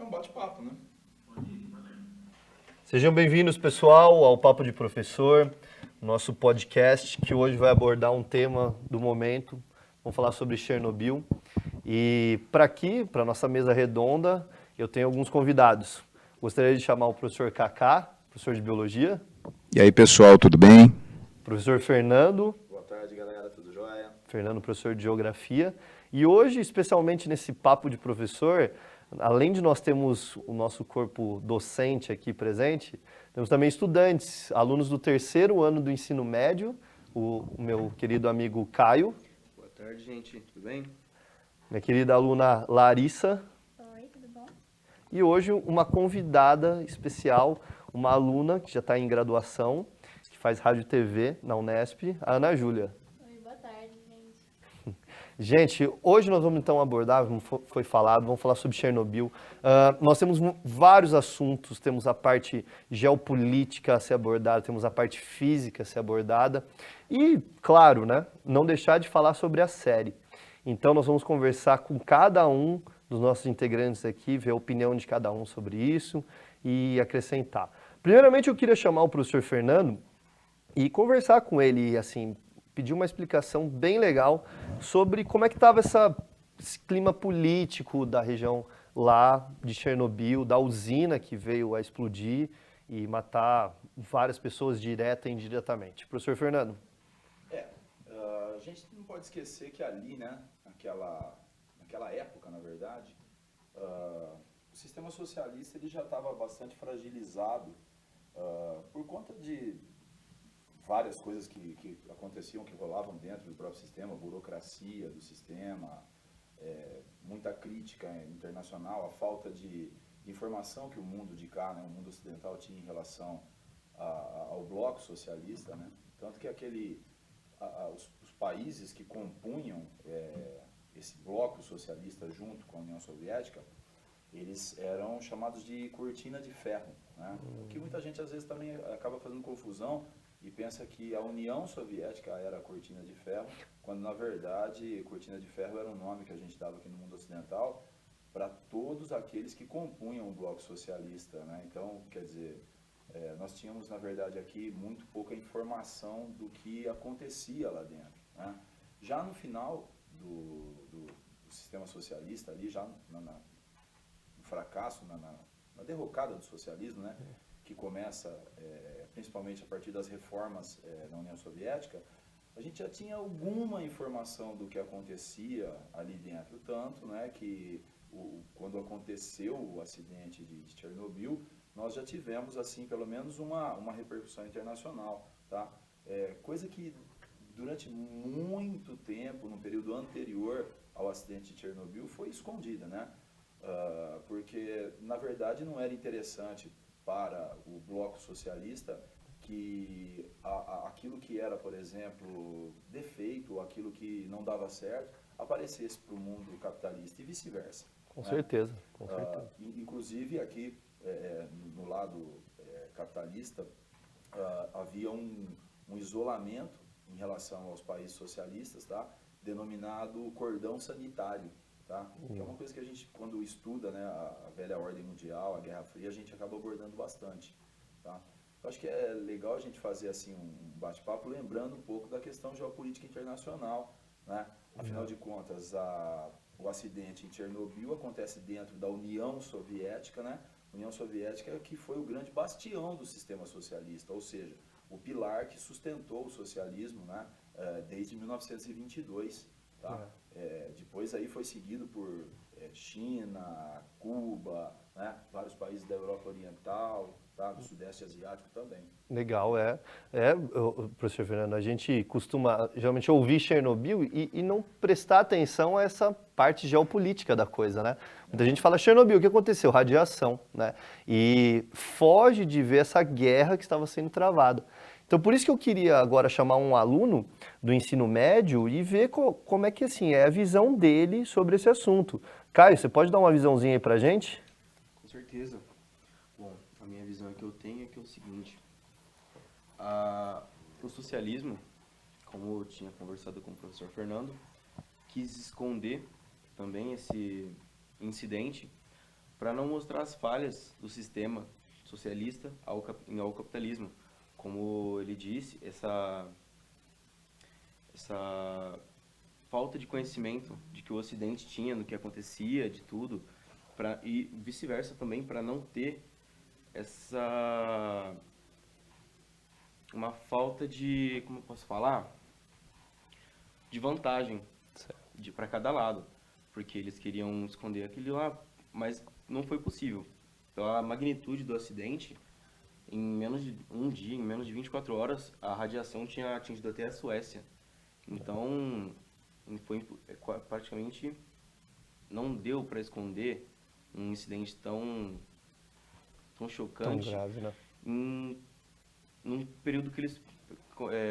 É um bate-papo, né? Sejam bem-vindos, pessoal, ao Papo de Professor, nosso podcast que hoje vai abordar um tema do momento. Vamos falar sobre Chernobyl. E para nossa mesa redonda, eu tenho alguns convidados. Gostaria de chamar o professor Kaká, professor de Biologia. E aí, pessoal, tudo bem? Professor Fernando. Boa tarde, galera, tudo jóia? Fernando, professor de Geografia. E hoje, especialmente nesse Papo de Professor, além de nós termos o nosso corpo docente aqui presente, temos também estudantes, alunos do terceiro ano do ensino médio, o meu querido amigo Caio. Boa tarde, gente. Tudo bem? Minha querida aluna Larissa. Oi, tudo bom? E hoje uma convidada especial, uma aluna que já está em graduação, que faz rádio e TV na Unesp, a Ana Júlia. Oi, boa tarde, gente. Gente, hoje nós vamos então abordar, como foi falado, vamos falar sobre Chernobyl. Nós temos vários assuntos, temos a parte geopolítica a ser abordada, temos a parte física a ser abordada e, claro, né, não deixar de falar sobre a série. Então nós vamos conversar com cada um dos nossos integrantes aqui, ver a opinião de cada um sobre isso e acrescentar. Primeiramente eu queria chamar o professor Fernando e conversar com ele, assim, pedir uma explicação bem legal sobre como é que estava esse clima político da região lá de Chernobyl, da usina que veio a explodir e matar várias pessoas direta e indiretamente. Professor Fernando. A gente não pode esquecer que ali, né, naquela época, na verdade, o sistema socialista ele já estava bastante fragilizado por conta de várias coisas que aconteciam, que rolavam dentro do próprio sistema, burocracia do sistema, muita crítica internacional, a falta de informação que o mundo de cá, né, o mundo ocidental tinha em relação ao bloco socialista, né? Tanto que os países que compunham esse bloco socialista junto com a União Soviética, eles eram chamados de cortina de ferro, né? O que muita gente às vezes também acaba fazendo confusão e pensa que a União Soviética era a cortina de ferro, quando na verdade cortina de ferro era um nome que a gente dava aqui no mundo ocidental para todos aqueles que compunham o bloco socialista, né? Então, quer dizer, nós tínhamos na verdade aqui muito pouca informação do que acontecia lá dentro, né? Já no final do sistema socialista, ali já no fracasso, na derrocada do socialismo, né? Que começa principalmente a partir das reformas na União Soviética, a gente já tinha alguma informação do que acontecia ali dentro, tanto, né, que quando aconteceu o acidente de Chernobyl, nós já tivemos assim pelo menos uma repercussão internacional, tá? Coisa que durante muito tempo, no período anterior ao acidente de Chernobyl, foi escondida, né? Porque na verdade não era interessante para o bloco socialista que aquilo que era, por exemplo, defeito, aquilo que não dava certo, aparecesse para o mundo capitalista e vice-versa. Com né? certeza, com certeza. Inclusive aqui, no lado capitalista, havia um isolamento em relação aos países socialistas, tá? Denominado cordão sanitário. Tá? Que é uma coisa que a gente, quando estuda, né, a velha ordem mundial, a Guerra Fria, a gente acaba abordando bastante. Tá? Eu acho que é legal a gente fazer assim, um bate-papo lembrando um pouco da questão geopolítica internacional. Né? Afinal de contas, o acidente em Chernobyl acontece dentro da União Soviética, né? União Soviética que foi o grande bastião do sistema socialista, ou seja, o pilar que sustentou o socialismo, né, desde 1922. Tá? Depois aí foi seguido por China, Cuba, né? Vários países da Europa Oriental, tá? Do Sudeste Asiático também. Legal, professor Fernando, a gente costuma geralmente ouvir Chernobyl e não prestar atenção a essa parte geopolítica da coisa, né? Muita gente fala Chernobyl, o que aconteceu? Radiação, né? E foge de ver essa guerra que estava sendo travada. Então, por isso que eu queria agora chamar um aluno do ensino médio e ver como é que assim, é a visão dele sobre esse assunto. Caio, você pode dar uma visãozinha aí pra gente? Com certeza. Bom, a minha visão que eu tenho é que é o seguinte. O socialismo, como eu tinha conversado com o professor Fernando, quis esconder também esse incidente para não mostrar as falhas do sistema socialista ao capitalismo. Como ele disse, essa falta de conhecimento de que o Ocidente tinha no que acontecia, de tudo, e vice-versa também, para não ter uma falta de, como eu posso falar, de vantagem para cada lado, porque eles queriam esconder aquilo lá, mas não foi possível. Pela magnitude do acidente, em menos de um dia, em menos de 24 horas, a radiação tinha atingido até a Suécia. Então, praticamente não deu para esconder um incidente tão chocante, Tão grave, né? num período que eles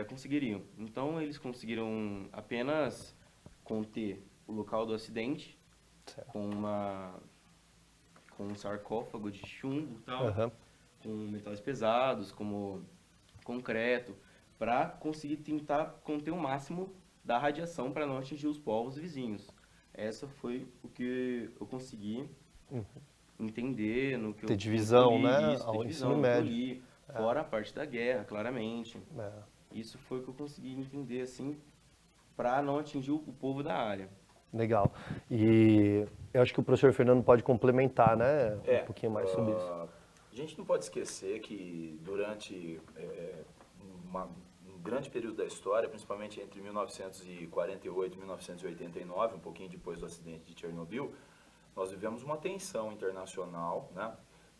conseguiriam. Então, eles conseguiram apenas conter o local do acidente com um sarcófago de chumbo e tal, Aham. com metais pesados, como concreto, para conseguir tentar conter o máximo da radiação para não atingir os povos vizinhos. Essa foi o que eu consegui entender no que Ter eu divisão, li, né? isso, Ao ter divisão ensino no que eu médio. li, fora a parte da guerra, claramente. É. Isso foi o que eu consegui entender, assim, para não atingir o povo da área. Legal. E eu acho que o professor Fernando pode complementar, né? Um pouquinho mais sobre isso. A gente não pode esquecer que durante um grande período da história, principalmente entre 1948 e 1989, um pouquinho depois do acidente de Chernobyl, nós vivemos uma tensão internacional, né,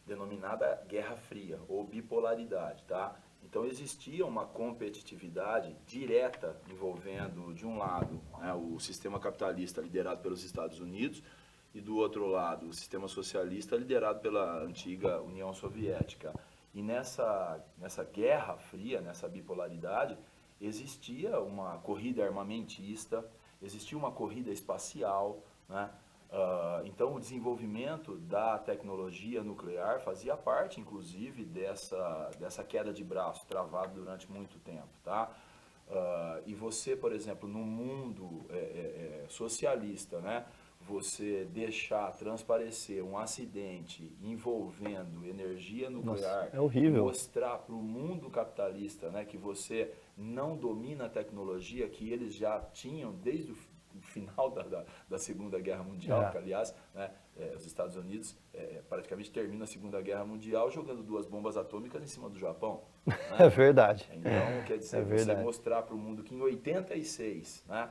denominada Guerra Fria ou bipolaridade, tá? Então existia uma competitividade direta envolvendo, de um lado, né, o sistema capitalista liderado pelos Estados Unidos e do outro lado o sistema socialista liderado pela antiga União Soviética. E nessa Guerra Fria, nessa bipolaridade, existia uma corrida armamentista, existia uma corrida espacial, né? Então, o desenvolvimento da tecnologia nuclear fazia parte, inclusive, dessa queda de braço travada durante muito tempo, tá? E você, por exemplo, no mundo socialista, né? Você deixar transparecer um acidente envolvendo energia nuclear, é horrível. mostrar para o mundo capitalista, né, que você não domina a tecnologia que eles já tinham desde o final da Segunda Guerra Mundial, que, aliás, né, os Estados Unidos praticamente terminam a Segunda Guerra Mundial jogando 2 bombas atômicas em cima do Japão. Né? É verdade. Então, quer dizer, você mostrar para o mundo que em 86, né,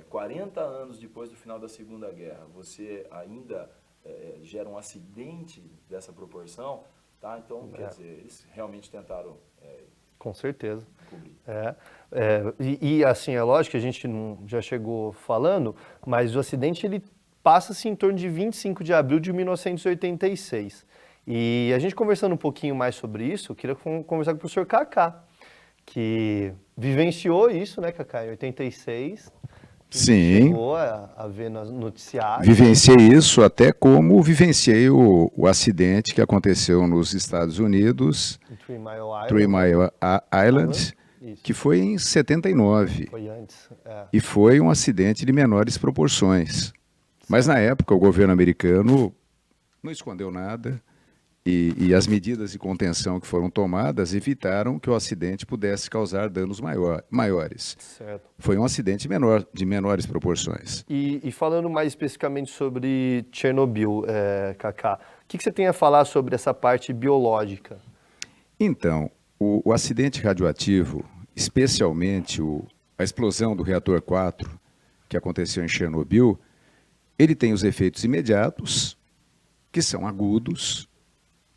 40 anos depois do final da Segunda Guerra, você ainda gera um acidente dessa proporção, tá? Então, quer dizer, eles realmente tentaram Com certeza. cobrir. Assim, é lógico que a gente não já chegou falando, mas o acidente ele passa-se em torno de 25 de abril de 1986. E a gente conversando um pouquinho mais sobre isso, eu queria conversar com o professor Kaká, que vivenciou isso, né, Kaká, em 86. Sim. Chegou a ver nos noticiários. Vivenciei isso até como vivenciei o acidente que aconteceu nos Estados Unidos, Em 3 Mile Island. 3 Mile Island, Isso. que foi em 79. Foi antes. E foi um acidente de menores proporções. Mas na época o governo americano não escondeu nada e as medidas de contenção que foram tomadas evitaram que o acidente pudesse causar danos maiores. Certo. Foi um acidente de menores proporções. E falando mais especificamente sobre Chernobyl, Kaká, o que você tem a falar sobre essa parte biológica? Então, o acidente radioativo, especialmente a explosão do reator 4, que aconteceu em Chernobyl, ele tem os efeitos imediatos, que são agudos,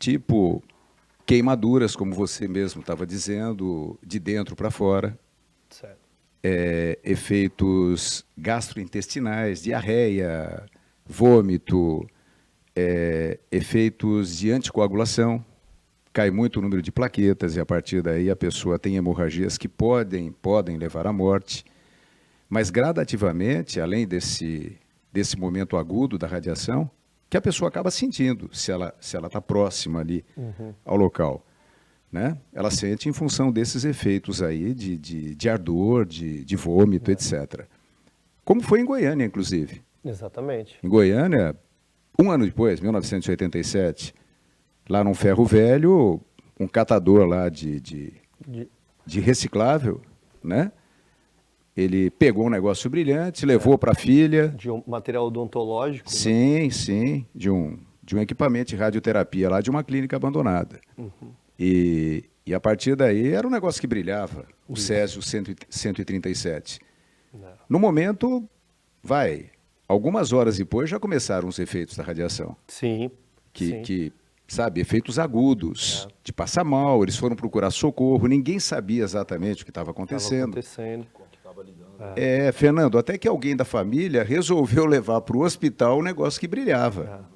tipo queimaduras, como você mesmo estava dizendo, de dentro para fora. Certo. Efeitos gastrointestinais, diarreia, vômito, efeitos de anticoagulação, cai muito o número de plaquetas e a partir daí a pessoa tem hemorragias que podem levar à morte. Mas gradativamente, além desse momento agudo da radiação, que a pessoa acaba sentindo, se ela está próxima ali ao local. Né? Ela sente em função desses efeitos aí de ardor, de vômito, etc. Como foi em Goiânia, inclusive. Exatamente. Em Goiânia, Um ano depois, 1987, lá num ferro velho, um catador lá de reciclável, né? Ele pegou um negócio brilhante, levou para a filha. De um material odontológico. Né? Sim, sim, de um equipamento de radioterapia lá de uma clínica abandonada. E a partir daí era um negócio que brilhava, o Césio 137. No momento, algumas horas depois já começaram os efeitos da radiação. Sim. Que sabe, efeitos agudos, de passar mal, eles foram procurar socorro, ninguém sabia exatamente o que estava acontecendo. Fernando, até que alguém da família resolveu levar para o hospital um negócio que brilhava.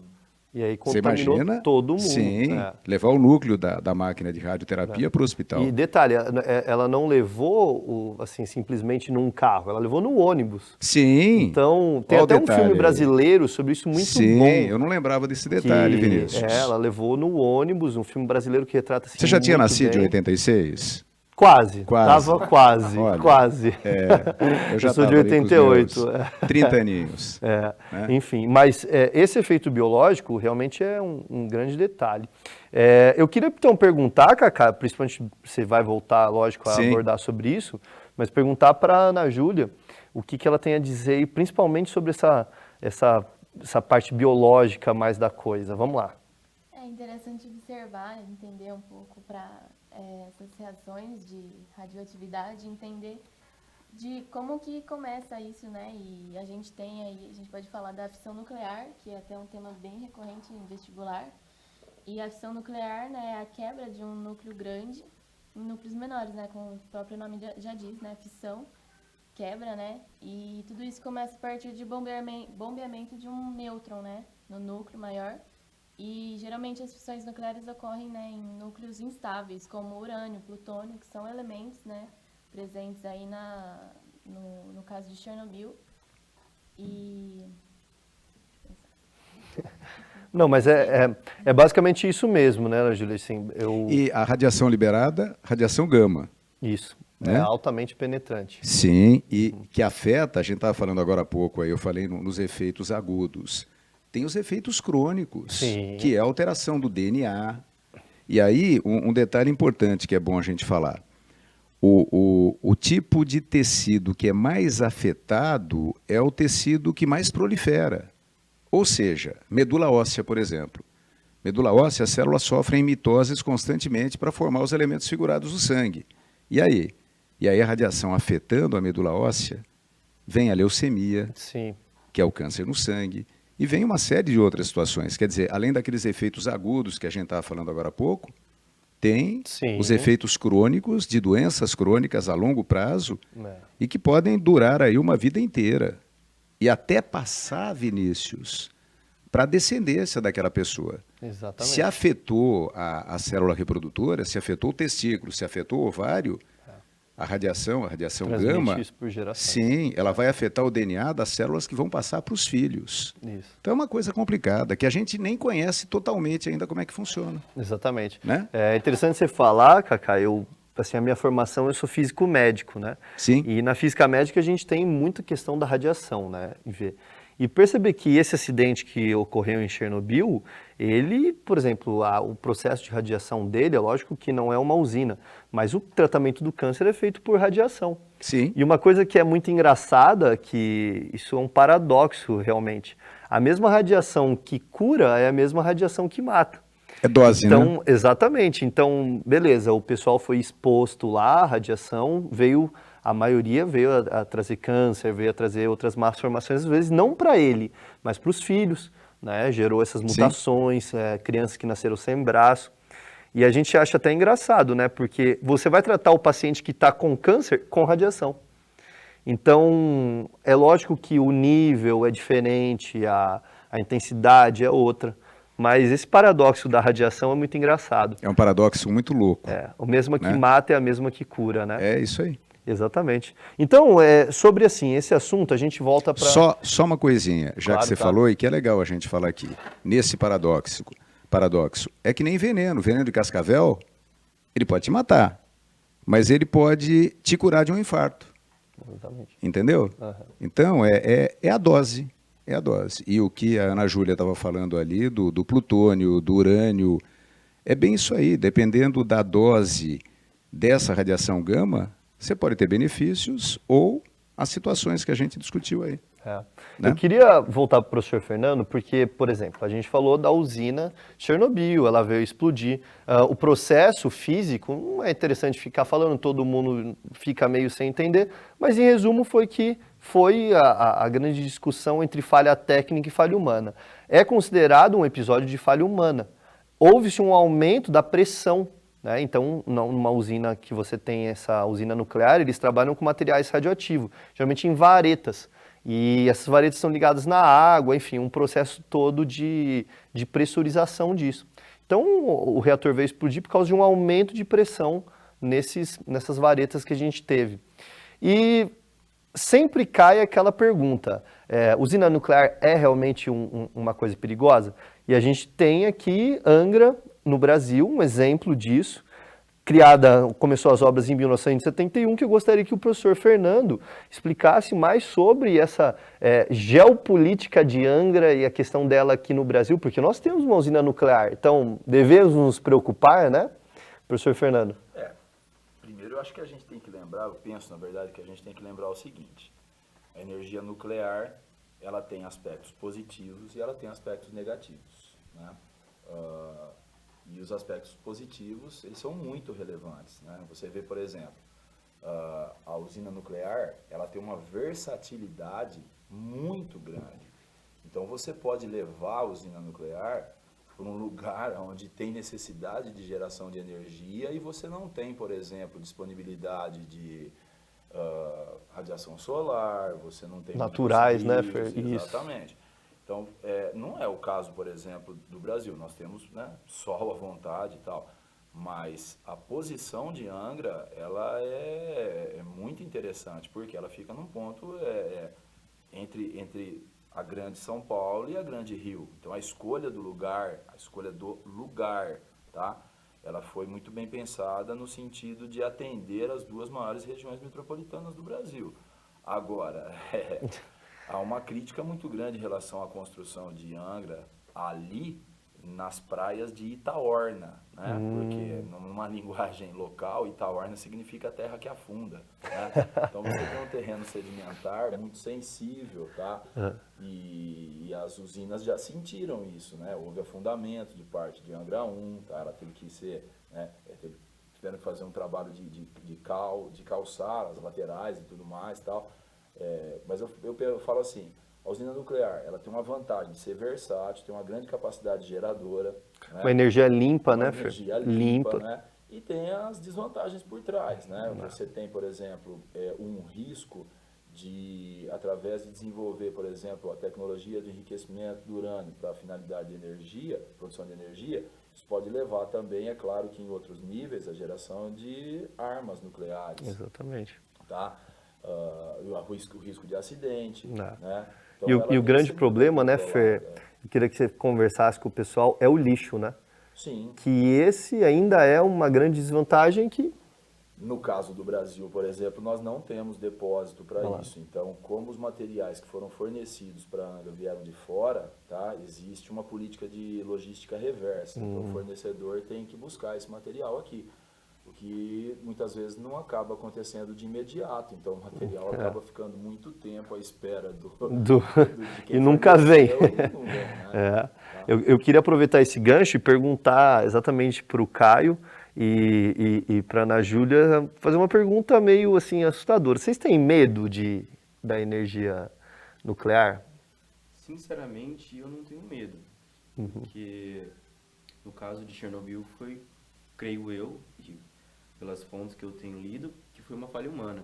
E aí Você contaminou imagina? todo mundo. Sim, levar o núcleo da máquina de radioterapia para o hospital. E detalhe, ela não levou assim, simplesmente num carro, ela levou no ônibus. Sim. Então, tem até um filme brasileiro sobre isso muito bom. Sim, eu não lembrava desse detalhe, Vinícius. Ela levou no ônibus, um filme brasileiro que retrata assim, Você já tinha nascido bem. em 86? Quase. Quase. Tava quase, Olha, quase. Eu já sou de tava ali com os 88. meus 30 aninhos. Né? Enfim, mas esse efeito biológico realmente é um grande detalhe. Eu queria então perguntar, Cacá, principalmente você vai voltar, lógico, a abordar sobre isso, mas perguntar para a Ana Júlia o que ela tem a dizer, e principalmente sobre essa parte biológica mais da coisa. Vamos lá. É interessante observar, entender um pouco para essas reações de radioatividade, entender de como que começa isso, né? E a gente tem aí, a gente pode falar da fissão nuclear, que é até um tema bem recorrente em vestibular. E a fissão nuclear, né, é a quebra de um núcleo grande em núcleos menores, né? Como o próprio nome já diz, né? Fissão, quebra, né? E tudo isso começa a partir de bombeamento de um nêutron, né? No núcleo maior. E geralmente as fissões nucleares ocorrem, né, em núcleos instáveis, como urânio, plutônio, que são elementos, né, presentes aí no caso de Chernobyl. Não, mas é basicamente isso mesmo, né, Ana Júlia? Assim, E a radiação liberada, radiação gama. Isso, né? É altamente penetrante. Sim, e que afeta, a gente estava falando agora há pouco, aí eu falei nos efeitos agudos. Tem os efeitos crônicos, que é a alteração do DNA. E aí, um detalhe importante que é bom a gente falar. O tipo de tecido que é mais afetado é o tecido que mais prolifera. Ou seja, medula óssea, por exemplo. Medula óssea, as células sofrem mitoses constantemente para formar os elementos figurados do sangue. E aí? E aí a radiação afetando a medula óssea, vem a leucemia, que é o câncer no sangue, e vem uma série de outras situações. Quer dizer, além daqueles efeitos agudos que a gente estava falando agora há pouco, tem os efeitos crônicos de doenças crônicas a longo prazo e que podem durar aí uma vida inteira. E até passar, Vinícius, para a descendência daquela pessoa. Exatamente. Se afetou a célula reprodutora, se afetou o testículo, se afetou o ovário, a radiação gama, isso por geração. sim, ela vai afetar o DNA das células que vão passar para os filhos. Isso. Então é uma coisa complicada, que a gente nem conhece totalmente ainda como é que funciona. Exatamente. Né? É interessante você falar, Cacá, assim, a minha formação, eu sou físico médico, né? Sim. E na física médica a gente tem muita questão da radiação, né? E perceber que esse acidente que ocorreu em Chernobyl, ele, por exemplo, o processo de radiação dele, é lógico que não é uma usina, mas o tratamento do câncer é feito por radiação. Sim. E uma coisa que é muito engraçada, que isso é um paradoxo realmente, a mesma radiação que cura é a mesma radiação que mata. É dose, então, né? Exatamente. Então, beleza, o pessoal foi exposto lá, a radiação a maioria veio a trazer câncer, veio a trazer outras más formações, às vezes não para ele, mas para os filhos, né? Gerou essas mutações, crianças que nasceram sem braço. E a gente acha até engraçado, né? Porque você vai tratar o paciente que está com câncer com radiação. Então, é lógico que o nível é diferente, a intensidade é outra. Mas esse paradoxo da radiação é muito engraçado. É um paradoxo muito louco. O mesmo que mata é a mesma que cura, né? É isso aí. Exatamente. Então, sobre assim, esse assunto, a gente volta para... Só uma coisinha, já que você falou, e que é legal a gente falar aqui. Nesse paradoxo, é que nem veneno. Veneno de cascavel, ele pode te matar, mas ele pode te curar de um infarto. Exatamente. Entendeu? Então, é a dose. é a dose. E o que a Ana Júlia estava falando ali, do plutônio, do urânio, é bem isso aí. Dependendo da dose dessa radiação gama, você pode ter benefícios ou as situações que a gente discutiu aí. Né? Eu queria voltar para o professor Fernando, porque, por exemplo, a gente falou da usina Chernobyl, ela veio explodir. O processo físico, não é interessante ficar falando, todo mundo fica meio sem entender, mas em resumo foi a grande discussão entre falha técnica e falha humana. É considerado um episódio de falha humana. Houve-se um aumento da pressão, né? Então, numa usina que você tem essa usina nuclear, eles trabalham com materiais radioativos, geralmente em varetas. E essas varetas são ligadas na água, enfim, um processo todo de pressurização disso. Então, o reator veio explodir por causa de um aumento de pressão nessas varetas que a gente teve. E sempre cai aquela pergunta, usina nuclear é realmente uma coisa perigosa? E a gente tem aqui Angra, no Brasil, um exemplo disso, começou as obras em 1971, que eu gostaria que o professor Fernando explicasse mais sobre essa geopolítica de Angra e a questão dela aqui no Brasil, porque nós temos uma usina nuclear, então devemos nos preocupar, né? Professor Fernando. Primeiro eu acho que a gente tem que lembrar, eu penso na verdade que a gente tem que lembrar o seguinte, a energia nuclear, ela tem aspectos positivos e ela tem aspectos negativos, né? E os aspectos positivos, eles são muito relevantes, né? Você vê, por exemplo, a usina nuclear, ela tem uma versatilidade muito grande. Então você pode levar a usina nuclear para um lugar onde tem necessidade de geração de energia e você não tem, por exemplo, disponibilidade de radiação solar, você não tem... Naturais, né, Fer? Isso. Exatamente. Então, não é o caso, por exemplo, do Brasil. Nós temos, né, sol à vontade e tal, mas a posição de Angra, ela é muito interessante, porque ela fica num ponto entre a grande São Paulo e a grande Rio. Então, a escolha do lugar, tá? Ela foi muito bem pensada no sentido de atender as duas maiores regiões metropolitanas do Brasil. Agora, há uma crítica muito grande em relação à construção de Angra ali nas praias de Itaorna, né? Porque numa linguagem local, Itaorna significa terra que afunda, né? Então você tem um terreno sedimentar muito sensível, tá? E as usinas já sentiram isso, né? Houve afundamento de parte de Angra 1, tá? Ela teve que ser, né? Tiveram que fazer um trabalho de calçar as laterais e tudo mais, tal. Mas eu falo assim, a usina nuclear, ela tem uma vantagem de ser versátil, tem uma grande capacidade geradora. Né? Uma energia limpa, né, Fer? Energia limpa, né? E tem as desvantagens por trás, né? Você tem, por exemplo, um risco de, através de desenvolver, por exemplo, a tecnologia de enriquecimento do urânio para a finalidade de energia, produção de energia, isso pode levar também, é claro que em outros níveis, a geração de armas nucleares. Exatamente. Tá? O risco de acidente, né? Então, e o grande problema, né, Fer, eu queria que você conversasse com o pessoal, é o lixo, né? Sim. Que esse ainda é uma grande desvantagem que... No caso do Brasil, por exemplo, nós não temos depósito para isso. Então, como os materiais que foram fornecidos para a Angra vieram de fora, tá? Existe uma política de logística reversa. Então, o fornecedor tem que buscar esse material aqui. O que muitas vezes não acaba acontecendo de imediato. Então, o material acaba ficando muito tempo à espera de quem e nunca vem. E não vem, né? Eu queria aproveitar esse gancho e perguntar exatamente para o Caio e para a Ana Júlia, fazer uma pergunta meio assim assustadora. Vocês têm medo da energia nuclear? Sinceramente, eu não tenho medo. Porque no caso de Chernobyl foi, creio eu, pelas fontes que eu tenho lido, que foi uma falha humana.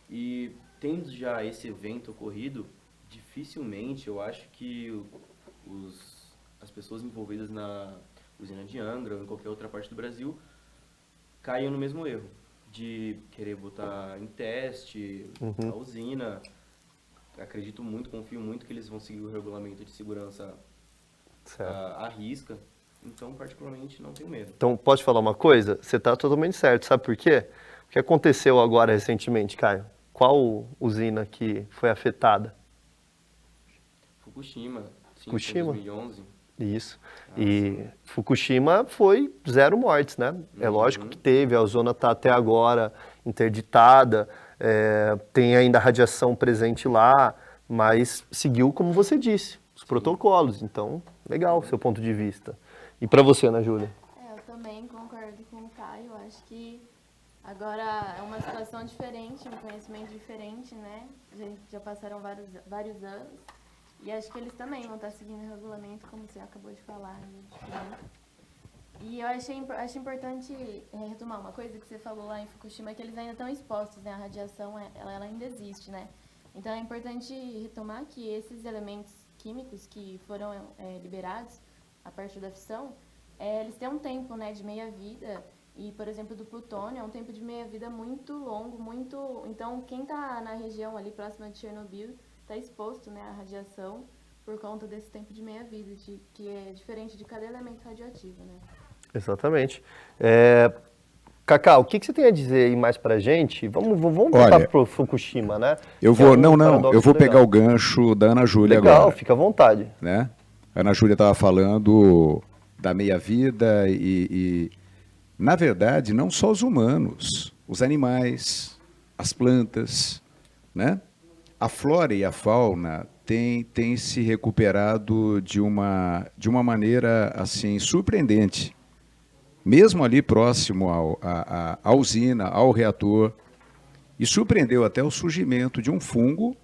E tendo já esse evento ocorrido, dificilmente eu acho que as pessoas envolvidas na usina de Angra ou em qualquer outra parte do Brasil caiam no mesmo erro de querer botar em teste a usina. Acredito muito, confio muito que eles vão seguir o regulamento de segurança à risca. Então, particularmente, não tenho medo. Então, posso falar uma coisa? Você está totalmente certo. Sabe por quê? O que aconteceu agora recentemente, Caio? Qual usina que foi afetada? Fukushima, sim, Fukushima. foi em 2011. Isso. E Fukushima foi 0 mortes, né? É lógico que teve, a zona está até agora interditada, tem ainda radiação presente lá, mas seguiu como você disse, os protocolos. Então, legal o seu ponto de vista. E para você, Ana Júlia? Eu também concordo com o Caio. Acho que agora é uma situação diferente, um conhecimento diferente, né? Já passaram vários anos. E acho que eles também vão estar seguindo o regulamento, como você acabou de falar. Né? E eu acho importante retomar uma coisa que você falou lá em Fukushima, que eles ainda estão expostos, né? A radiação ela ainda existe, né? Então é importante retomar que esses elementos químicos que foram liberados a partir da fissão, eles têm um tempo, né, de meia-vida. E, por exemplo, do plutônio é um tempo de meia-vida muito longo, muito... Então, quem está na região ali próxima de Chernobyl está exposto, né, à radiação por conta desse tempo de meia-vida, que é diferente de cada elemento radioativo, né? Exatamente. Cacau, o que você tem a dizer aí mais pra gente? Vamos voltar Olha, pro Fukushima, né? Eu Que é vou, um não, paradoxo eu vou legal. pegar o gancho da Ana Júlia Legal, agora. fica à vontade. Né? A Ana Júlia estava falando da meia-vida e, na verdade, não só os humanos, os animais, as plantas, né? A flora e a fauna têm se recuperado de uma maneira assim surpreendente. Mesmo ali próximo à usina, ao reator, e surpreendeu até o surgimento de um fungo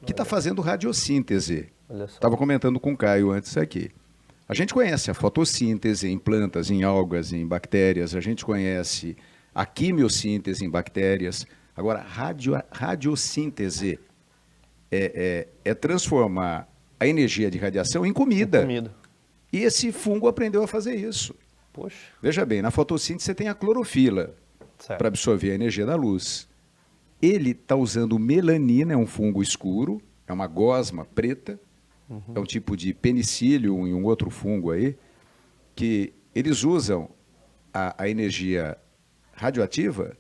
que está fazendo radiossíntese. Olha só. Estava comentando com o Caio antes aqui. A gente conhece a fotossíntese em plantas, em algas, em bactérias, a gente conhece a quimiossíntese em bactérias. Agora, radiossíntese é transformar a energia de radiação em comida. Comida. E esse fungo aprendeu a fazer isso. Poxa. Veja bem, na fotossíntese você tem a clorofila Certo. para absorver a energia da luz. Ele está usando melanina, é um fungo escuro, é uma gosma preta, é um tipo de penicillium e um outro fungo aí, que eles usam a energia radioativa,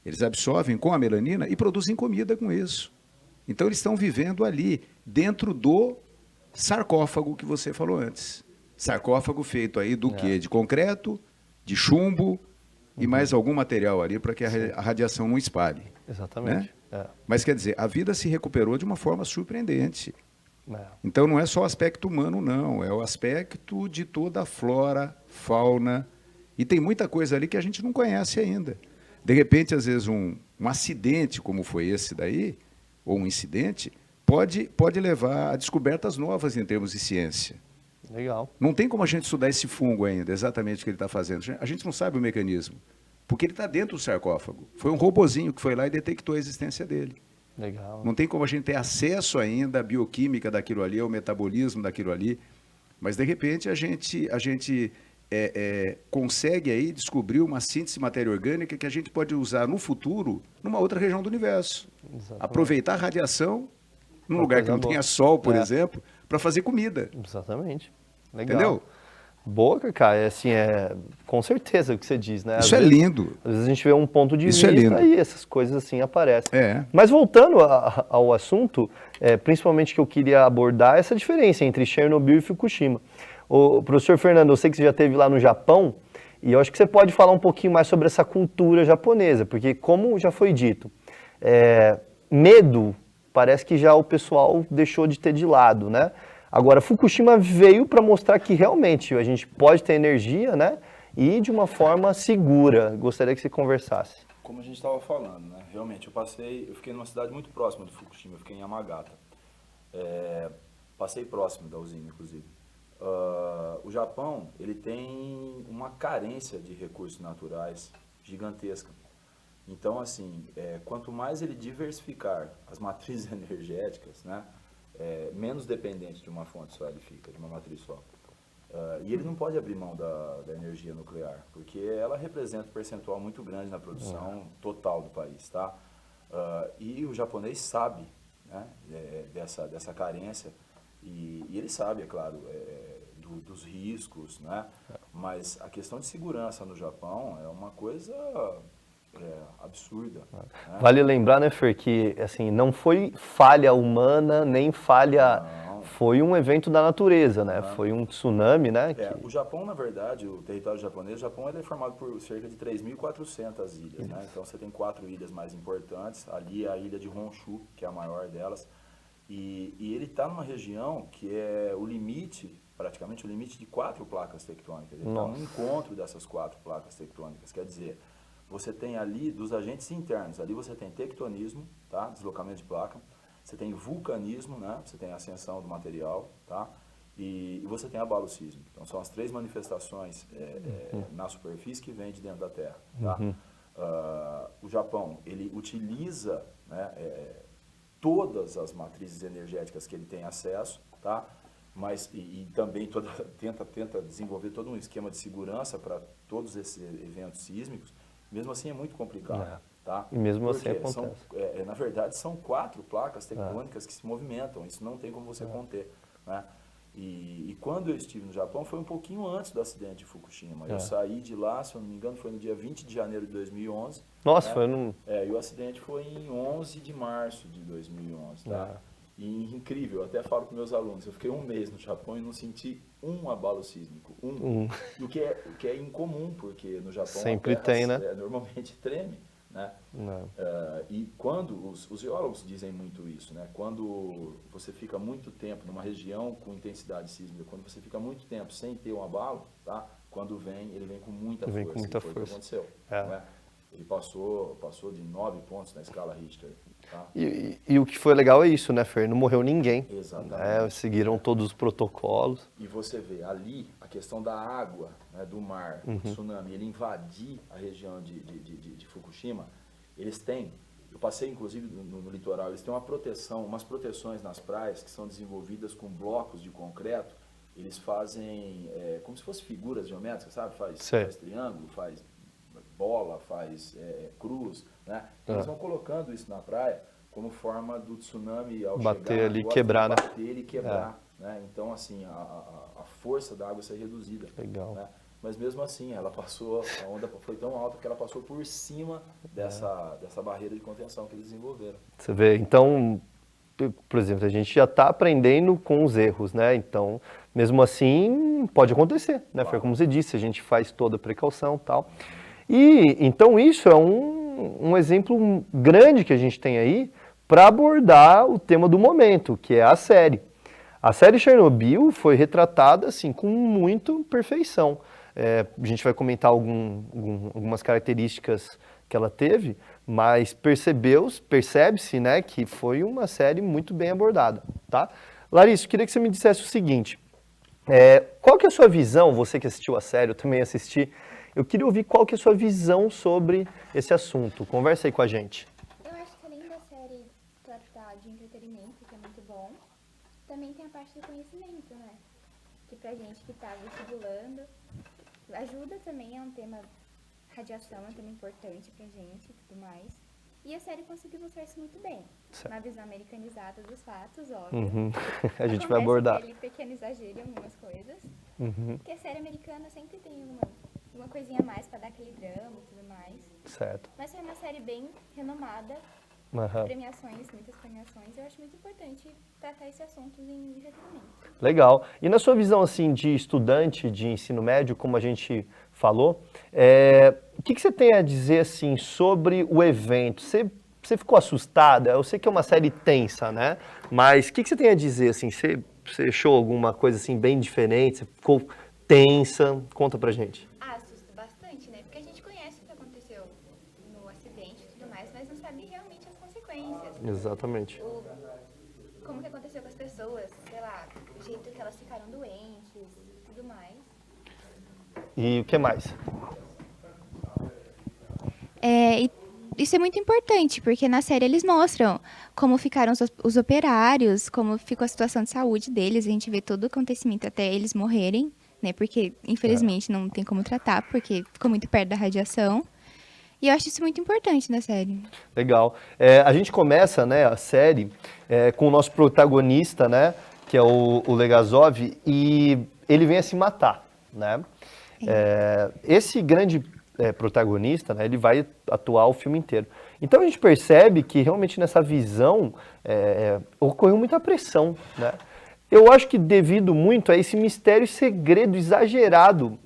eles absorvem com a melanina e produzem comida com isso. Então eles estão vivendo ali, dentro do sarcófago que você falou antes. Sarcófago feito aí do quê? De concreto, de chumbo e mais algum material ali para que a radiação não espalhe. Exatamente. Né? Mas quer dizer, a vida se recuperou de uma forma surpreendente. É. Então não é só o aspecto humano, não. É o aspecto de toda a flora, fauna. E tem muita coisa ali que a gente não conhece ainda. De repente, às vezes, um acidente como foi esse daí, ou um incidente, pode levar a descobertas novas em termos de ciência. Legal. Não tem como a gente estudar esse fungo ainda, exatamente o que ele está fazendo. A gente não sabe o mecanismo, porque ele está dentro do sarcófago. Foi um robozinho que foi lá e detectou a existência dele. Legal. Não tem como a gente ter acesso ainda à bioquímica daquilo ali, ao metabolismo daquilo ali, mas de repente a gente consegue aí descobrir uma síntese de matéria orgânica que a gente pode usar no futuro numa outra região do universo. Exatamente. Aproveitar a radiação num Uma lugar que coisa não boa. tenha sol, por exemplo, para fazer comida. Exatamente. Legal. Entendeu? Boa, Cacá. Com certeza o que você diz, né? Isso é lindo. Às vezes a gente vê um ponto de Isso é vista lindo. e essas coisas assim aparecem. É. Mas voltando ao assunto, principalmente que eu queria abordar essa diferença entre Chernobyl e Fukushima. O professor Fernando, eu sei que você já esteve lá no Japão e eu acho que você pode falar um pouquinho mais sobre essa cultura japonesa, porque como já foi dito, medo parece que já o pessoal deixou de ter de lado, né? Agora, Fukushima veio para mostrar que realmente a gente pode ter energia, né? E de uma forma segura. Gostaria que você conversasse. Como a gente estava falando, né? Realmente, eu fiquei numa cidade muito próxima de Fukushima, eu fiquei em Yamagata. Passei próximo da usina, inclusive. O Japão, ele tem uma carência de recursos naturais gigantesca. Então, assim, quanto mais ele diversificar as matrizes energéticas, né? Menos dependente de uma fonte só ele fica, de uma matriz só. E ele não pode abrir mão da energia nuclear, porque ela representa um percentual muito grande na produção total do país, tá? E o japonês sabe, né, dessa carência, e ele sabe, é claro, dos riscos, né? Mas a questão de segurança no Japão é uma coisa absurda. Né? Vale lembrar, né, Fer, que assim, não foi falha humana, nem falha foi um evento da natureza, né? Foi um tsunami, né? O Japão, na verdade, o território japonês, o Japão ele é formado por cerca de 3.400 ilhas, né? Então você tem 4 ilhas mais importantes, ali é a ilha de Honshu, que é a maior delas, e ele está numa região que é o limite, praticamente o limite de 4 placas tectônicas. Ele está no encontro dessas 4 placas tectônicas, quer dizer, você tem ali dos agentes internos, ali você tem tectonismo, tá? Deslocamento de placa, você tem vulcanismo, né? Você tem a ascensão do material, tá? E você tem abalo sísmico. Então são as 3 manifestações na superfície que vêm de dentro da Terra, tá? O Japão, ele utiliza, né, todas as matrizes energéticas que ele tem acesso, tá? Mas e também tenta desenvolver todo um esquema de segurança para todos esses eventos sísmicos. Mesmo assim é muito complicado, tá? E mesmo porque assim acontece. na verdade são 4 placas tectônicas que se movimentam, isso não tem como você conter, né? E quando eu estive no Japão foi um pouquinho antes do acidente de Fukushima. Eu saí de lá, se eu não me engano, foi no dia 20 de janeiro de 2011. Nossa, né? foi num... E o acidente foi em 11 de março de 2011, tá? E incrível, eu até falo para meus alunos, eu fiquei um mês no Japão e não senti um abalo sísmico, o que é incomum, porque no Japão sempre a terra tem, né? Normalmente treme, né? E quando, os geólogos dizem muito isso, né? Quando você fica muito tempo numa região com intensidade sísmica, quando você fica muito tempo sem ter um abalo, tá? Quando ele vem com muita força. Com muita foi o que força. aconteceu, né? Ele passou de 9 pontos na escala Richter. Tá? E o que foi legal é isso, né, Fer? Não morreu ninguém. Exatamente. Né? Seguiram todos os protocolos. E você vê ali a questão da água, né, do mar, do tsunami, ele invadir a região de Fukushima. Eles têm, eu passei inclusive no litoral, eles têm umas proteções nas praias que são desenvolvidas com blocos de concreto. Eles fazem como se fossem figuras geométricas, sabe? Faz triângulo, faz bola, faz cruz, né? Eles vão colocando isso na praia como forma do tsunami ao bater chegar, ali, quebrar, né? Bater e quebrar, né? Então, assim, a força da água ser reduzida. Legal. Né? Mas mesmo assim, a onda foi tão alta que ela passou por cima dessa barreira de contenção que eles desenvolveram. Você vê, então, por exemplo, a gente já está aprendendo com os erros, né? Então, mesmo assim, pode acontecer, né? Foi como você disse, a gente faz toda a precaução e tal. E então isso é um exemplo grande que a gente tem aí para abordar o tema do momento, que é a série. A série Chernobyl foi retratada assim com muita perfeição. A gente vai comentar algumas características que ela teve, mas percebe-se, né, que foi uma série muito bem abordada, tá? Larissa, eu queria que você me dissesse o seguinte, qual que é a sua visão, você que assistiu a série, eu também assisti, eu queria ouvir qual que é a sua visão sobre esse assunto. Conversa aí com a gente. Eu acho que além da série tratar de entretenimento, que é muito bom, também tem a parte do conhecimento, né? Que pra gente que tá vestibulando, ajuda também, é um tema, radiação é um tema importante pra gente e tudo mais. E a série conseguiu mostrar isso muito bem. Certo. Uma visão americanizada dos fatos, óbvio. A gente vai abordar. Aquele pequeno exagero em algumas coisas. Porque a série americana sempre tem uma coisinha a mais pra dar aquele drama e tudo mais. Certo. Mas é uma série bem renomada, premiações, muitas premiações. Eu acho muito importante tratar esse assunto em entretenimento. Legal. E na sua visão assim de estudante de ensino médio, como a gente falou, o que você tem a dizer assim sobre o evento? Você ficou assustada? Eu sei que é uma série tensa, né? Mas o que você tem a dizer assim? Você achou alguma coisa assim bem diferente? Você ficou tensa? Conta pra gente. Assusta bastante, né? Porque a gente conhece o que aconteceu no acidente e tudo mais, mas não sabe realmente as consequências. Exatamente. Como que aconteceu com as pessoas, sei lá, o jeito que elas ficaram doentes e tudo mais. E o que mais? Isso é muito importante, porque na série eles mostram como ficaram os operários, como ficou a situação de saúde deles, a gente vê todo o acontecimento até eles morrerem, né? Porque, infelizmente, não tem como tratar, porque ficou muito perto da radiação. E eu acho isso muito importante na série. Legal. A gente começa, né, a série com o nosso protagonista, né, que é o Legasov, e ele vem a se matar, né? Esse grande protagonista, né, ele vai atuar o filme inteiro. Então a gente percebe que realmente nessa visão ocorreu muita pressão, né? Eu acho que devido muito a esse mistério e segredo exagerado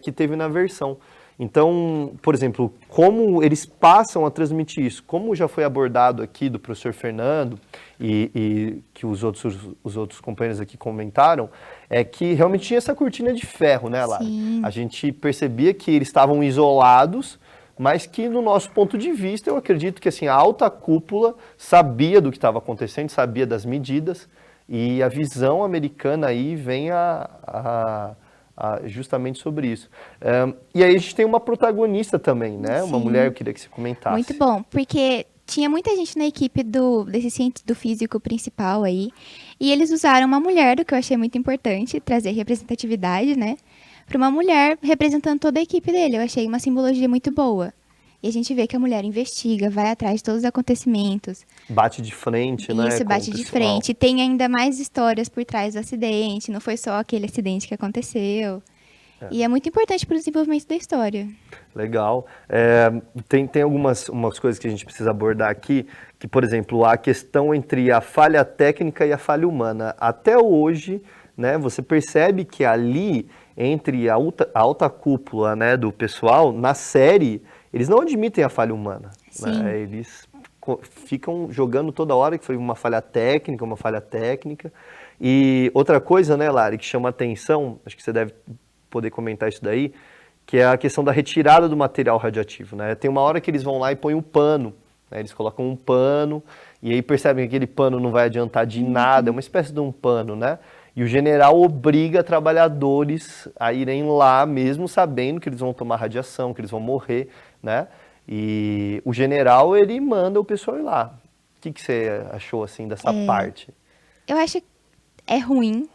que teve na versão. Então, por exemplo, como eles passam a transmitir isso, como já foi abordado aqui do professor Fernando e que os outros companheiros aqui comentaram, é que realmente tinha essa cortina de ferro, né, Lara? Sim. A gente percebia que eles estavam isolados, mas que no nosso ponto de vista, eu acredito que assim, a alta cúpula sabia do que estava acontecendo, sabia das medidas, e a visão americana aí vem justamente sobre isso. E aí a gente tem uma protagonista também, né? Uma Sim. mulher, eu queria que você comentasse. Muito bom, porque tinha muita gente na equipe do físico principal aí, e eles usaram uma mulher, o que eu achei muito importante, trazer representatividade, né? Para uma mulher representando toda a equipe dele. Eu achei uma simbologia muito boa. E a gente vê que a mulher investiga, vai atrás de todos os acontecimentos. Bate de frente, né? Isso, com o bate de pessoal. frente. Tem ainda mais histórias por trás do acidente, não foi só aquele acidente que aconteceu. E é muito importante para o desenvolvimento da história. Legal. Tem umas coisas que a gente precisa abordar aqui, que, por exemplo, a questão entre a falha técnica e a falha humana. Até hoje, né, você percebe que ali, entre a alta cúpula, né, do pessoal, na série, eles não admitem a falha humana. Sim. Né? Eles ficam jogando toda hora que foi uma falha técnica. E outra coisa, né, Lari, que chama atenção, acho que você deve poder comentar isso daí, que é a questão da retirada do material radioativo, né? Tem uma hora que eles vão lá e põem um pano, né? Eles colocam um pano e aí percebem que aquele pano não vai adiantar de nada, é uma espécie de um pano, né? E o general obriga trabalhadores a irem lá mesmo sabendo que eles vão tomar radiação, que eles vão morrer, né? E o general, ele manda o pessoal ir lá. O que você achou, assim, dessa parte? Eu acho que é ruim,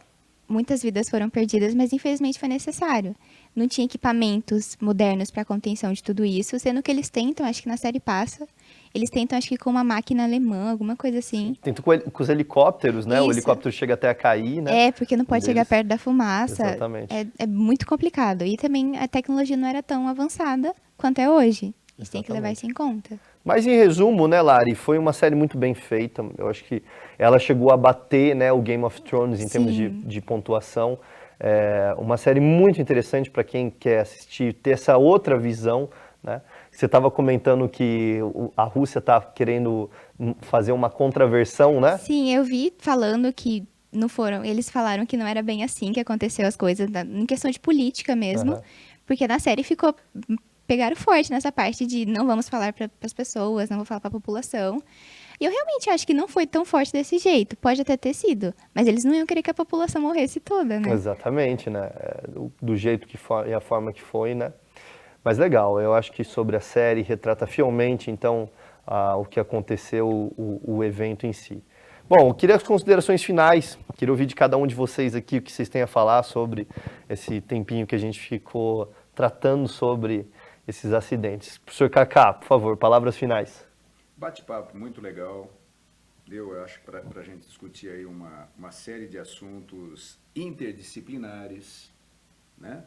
muitas vidas foram perdidas, mas infelizmente foi necessário. Não tinha equipamentos modernos para contenção de tudo isso, sendo que eles tentam, acho que na série passa, eles tentam, acho que com uma máquina alemã, alguma coisa assim. Tentam com os helicópteros, né? O Isso. helicóptero chega até a cair, né? É, porque não pode chegar perto da fumaça. Exatamente. É muito complicado. E também a tecnologia não era tão avançada quanto é hoje. A gente tem que levar isso em conta. Mas em resumo, né, Lari, foi uma série muito bem feita. Eu acho que ela chegou a bater, né, o Game of Thrones em termos de pontuação. É uma série muito interessante para quem quer assistir, ter essa outra visão, né? Você estava comentando que a Rússia está querendo fazer uma contraversão, né? Sim, eu vi falando que não foram. Eles falaram que não era bem assim que aconteceu as coisas, em questão de política mesmo. Porque na série pegaram forte nessa parte de não vamos falar para as pessoas, não vou falar para a população. E eu realmente acho que não foi tão forte desse jeito. Pode até ter sido, mas eles não iam querer que a população morresse toda, né? Exatamente, né? Do jeito que foi e a forma que foi, né? Mas legal, eu acho que sobre a série retrata fielmente, então, o que aconteceu, o evento em si. Bom, eu queria as considerações finais, queria ouvir de cada um de vocês aqui o que vocês têm a falar sobre esse tempinho que a gente ficou tratando sobre esses acidentes. Professor Kaká, por favor, palavras finais. Bate-papo muito legal. Eu acho que para a gente discutir aí uma série de assuntos interdisciplinares, né?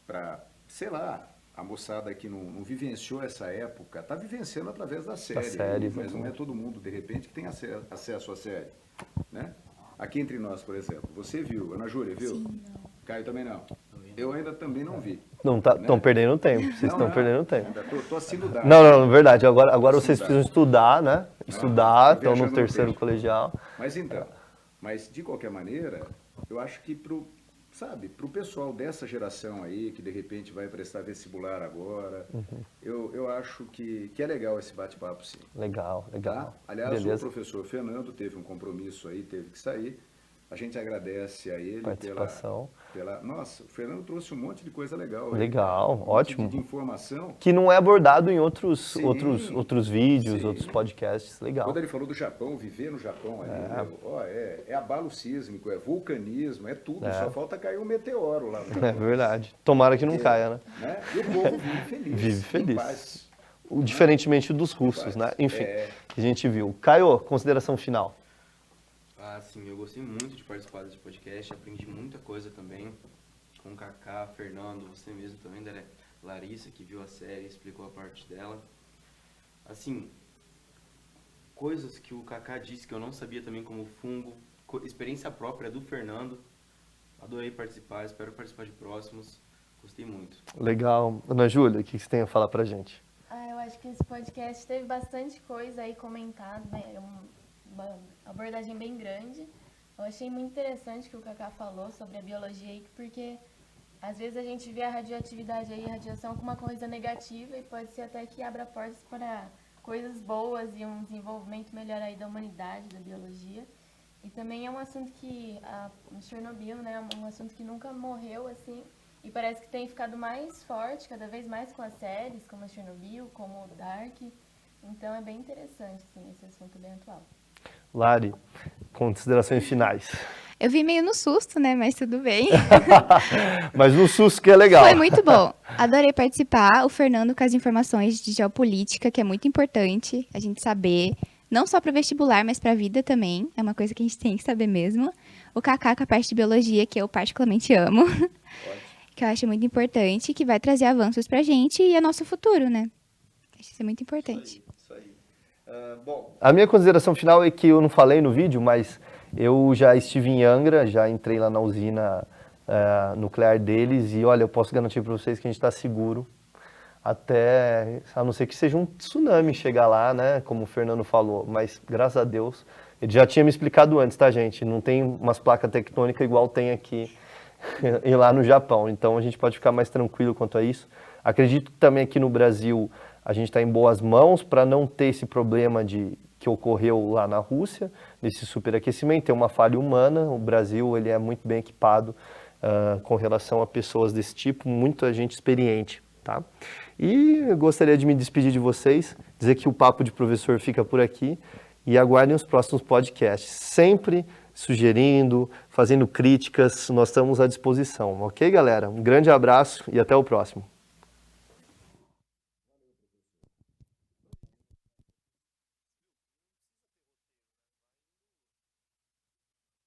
Para, sei lá, a moçada que não vivenciou essa época, está vivenciando através da série, mas não é todo mundo, de repente, que tem acesso à série, né? Aqui entre nós, por exemplo, você viu, Ana Júlia viu? Sim, não. Caio também não. Eu ainda também não vi. Não estão perdendo tempo, vocês estão perdendo tempo. Estou assinudado. Não, verdade, agora vocês precisam estudar, né? Estudar, estão no terceiro colegial. Mas de qualquer maneira, eu acho que pro pessoal dessa geração aí, que de repente vai prestar vestibular agora, eu acho que é legal esse bate-papo, sim. Legal. Tá? Aliás, Beleza. o professor Fernando teve um compromisso aí, teve que sair. A gente agradece a ele Participação. Nossa, o Fernando trouxe um monte de coisa legal. Legal, ótimo. De informação. Que não é abordado em outros vídeos, sim. outros podcasts. Legal. Quando ele falou do Japão, viver no Japão, é abalo sísmico, é vulcanismo, é tudo. Só falta cair um meteoro lá. É verdade. Tomara que não caia, né? E o povo vive feliz. Vive feliz. Em paz. Diferentemente dos russos, né? Enfim, que a gente viu. Caio, consideração final. Sim, eu gostei muito de participar desse podcast, aprendi muita coisa também com o Kaká, Fernando, você mesmo também, Larissa, que viu a série, explicou a parte dela. Assim, coisas que o Kaká disse que eu não sabia também, como fungo, experiência própria do Fernando. Adorei participar, espero participar de próximos. Gostei muito. Legal. Ana Júlia, o que você tem a falar pra gente? Eu acho que esse podcast teve bastante coisa aí comentada, né? Era uma abordagem bem grande. Eu achei muito interessante o que o Kaká falou sobre a biologia aí, porque às vezes a gente vê a radioatividade aí, a radiação como uma coisa negativa e pode ser até que abra portas para coisas boas e um desenvolvimento melhor aí da humanidade, da biologia. E também é um assunto que, Chernobyl, né, é um assunto que nunca morreu, assim, e parece que tem ficado mais forte, cada vez mais com as séries, como a Chernobyl, como o Dark. Então é bem interessante, assim, esse assunto bem atual. Lari, considerações finais. Eu vi meio no susto, né? Mas tudo bem. Mas no susto que é legal. Foi muito bom. Adorei participar. O Fernando com as informações de geopolítica, que é muito importante a gente saber. Não só para o vestibular, mas para a vida também. É uma coisa que a gente tem que saber mesmo. O Kaká com a parte de biologia, que eu particularmente amo. Que eu acho muito importante, que vai trazer avanços para a gente e é nosso futuro, né? Acho que isso é muito importante. Isso aí. Bom, a minha consideração final é que eu não falei no vídeo, mas eu já estive em Angra, já entrei lá na usina nuclear deles e, olha, eu posso garantir para vocês que a gente está seguro até, a não ser que seja um tsunami chegar lá, né, como o Fernando falou, mas graças a Deus, ele já tinha me explicado antes, tá, gente? Não tem umas placas tectônicas igual tem aqui e lá no Japão, então a gente pode ficar mais tranquilo quanto a isso. Acredito também aqui no Brasil a gente está em boas mãos para não ter esse problema que ocorreu lá na Rússia, nesse superaquecimento, tem uma falha humana, o Brasil ele é muito bem equipado com relação a pessoas desse tipo, muita gente experiente, tá? E eu gostaria de me despedir de vocês, dizer que o Papo de Professor fica por aqui e aguardem os próximos podcasts, sempre sugerindo, fazendo críticas, nós estamos à disposição, ok, galera? Um grande abraço e até o próximo.